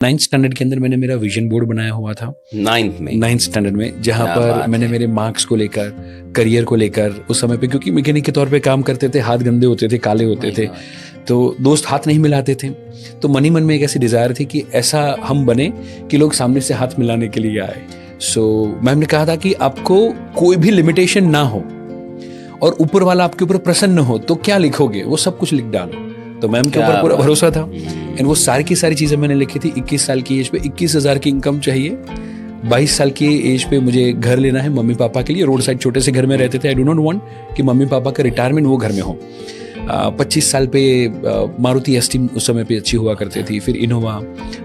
9th standard के अंदर मैंने मेरा विजन बोर्ड बनाया हुआ था। 9th स्टैंडर्ड में, जहाँ पर मैंने मेरे मार्क्स को लेकर, करियर को लेकर, उस समय पे क्योंकि मैकेनिक के तौर पे काम करते थे, हाथ गंदे होते थे, काले होते थे, तो दोस्त हाथ नहीं मिलाते थे। तो मन ही मन में एक ऐसी डिज़ायर थी कि ऐसा हम बने कि लोग सामने से हाथ मिलाने के लिए आए। सो मैम ने कहा था कि आपको कोई भी लिमिटेशन ना हो और ऊपर वाला आपके ऊपर प्रसन्न हो तो क्या लिखोगे, वो सब कुछ लिख डालो। तो मैम के ऊपर पूरा भरोसा था एंड वो सारी की सारी चीज़ें मैंने लिखी थी। 21 साल की एज पे 21,000 की इनकम चाहिए, 22 साल की एज पे मुझे घर लेना है मम्मी पापा के लिए। रोड साइड छोटे से घर में रहते थे। आई डू नॉट वांट कि मम्मी पापा का रिटायरमेंट वो घर में हो। 25 साल पे मारुति एसटी उस समय पे अच्छी हुआ करती थी, फिर इनोवा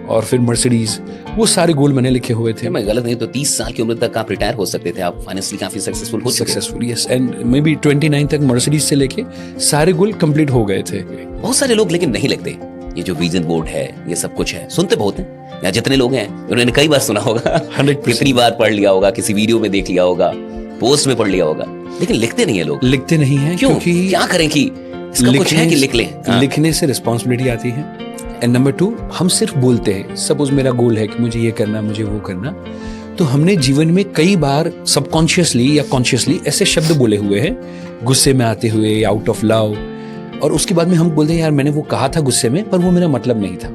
और फिर मर्सिडीज। वो सारे गोल मैंने लिखे हुए थे। मैं गलत नहीं तो 30 साल की उम्र तक आप रिटायर हो सकते थे, आप फाइनेंशियली काफी सक्सेसफुल हो चुके थे। Successful, yes, and may be 29 तक मर्सिडीज से लेके सारे गोल कंप्लीट हो गए थे। बहुत सारे लोग लेकिन नहीं लिखते। ये जो विजन बोर्ड है, ये सब कुछ है, सुनते बहुत हैं, या जितने लोग हैं उन्होंने कई बार सुना होगा, 100% कितनी बार पढ़ लिया होगा, किसी वीडियो में देख लिया होगा, पोस्ट में पढ़ लिया होगा, लेकिन लिखते नहीं है लोग। लिखते नहीं है क्योंकि क्या करें कि इसका कुछ है कि लिख लें। लिखने से रिस्पॉन्सिबिलिटी आती है एंड नंबर 2 हम सिर्फ बोलते हैं। सपोज मेरा गोल है कि मुझे ये करना, मुझे वो करना, तो हमने जीवन में कई बार सबकॉन्शियसली या कॉन्शियसली ऐसे शब्द बोले हुए हैं, गुस्से में आते हुए या आउट ऑफ लव, और उसके बाद में हम बोलते हैं यार मैंने वो कहा था गुस्से में, पर वो मेरा मतलब नहीं था।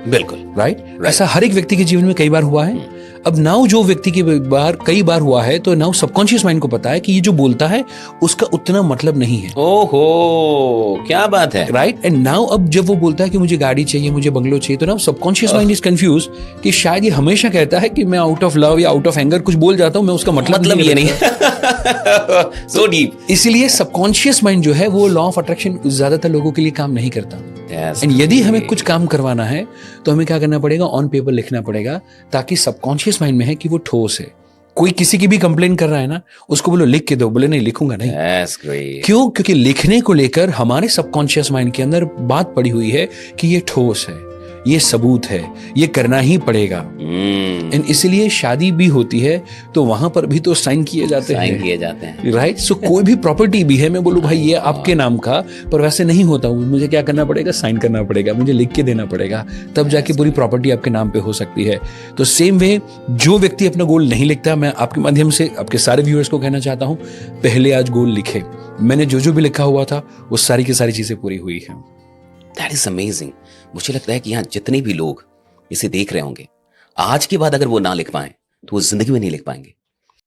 बिल्कुल राइट। ऐसा हर एक व्यक्ति के जीवन में कई बार हुआ है। अब नाउ जो व्यक्ति के बार कई बार हुआ है, तो नाउ सबकॉन्शियस माइंड को पता है कि ये जो बोलता है उसका उतना मतलब नहीं है। ओहो, क्या बात है। राइट। एंड नाउ अब जब वो बोलता है कि मुझे गाड़ी चाहिए, मुझे बंगलो चाहिए, तो now subconscious mind is confuse कि शायद ये हमेशा कहता है कि मैं आउट ऑफ लव या आउट ऑफ एंगर कुछ बोल जाता हूं, मैं उसका मतलब ये नहीं सो डीप। इसलिए सबकॉन्शियस माइंड जो है वो लॉ ऑफ अट्रैक्शन ज्यादातर लोगों के लिए काम नहीं करता। एंड यदि हमें कुछ काम करवाना है तो हमें क्या करना पड़ेगा, ऑन पेपर लिखना पड़ेगा, ताकि सबकॉन्शियस माइंड में है कि वो ठोस है। कोई किसी की भी कंप्लेन कर रहा है ना, उसको बोलो लिख के दो, बोले नहीं लिखूंगा नहीं। क्यों? क्योंकि लिखने को लेकर हमारे सबकॉन्शियस माइंड के अंदर बात पड़ी हुई है कि ये ठोस है, ये सबूत है, ये करना ही पड़ेगा। एंड इसलिए शादी भी होती है तो वहां पर भी तो साइन किए जाते हैं। राइट। सो कोई भी प्रॉपर्टी भी है, मैं बोलूं भाई ये आपके नाम का, पर वैसे नहीं होता, मुझे क्या करना पड़ेगा, साइन करना पड़ेगा, मुझे लिख के देना पड़ेगा, तब जाके पूरी प्रॉपर्टी आपके नाम पे हो सकती है। तो सेम वे जो व्यक्ति अपना गोल नहीं लिखता, मैं आपके माध्यम से आपके सारे व्यूअर्स को कहना चाहता हूं, पहले आज गोल लिखे। मैंने जो भी लिखा हुआ था वो सारी की सारी चीजें पूरी हुई है। That is amazing। मुझे लगता है कि यहाँ जितने भी लोग इसे देख रहे होंगे, आज के बाद अगर वो ना लिख पाए तो वो जिंदगी में नहीं लिख पाएंगे।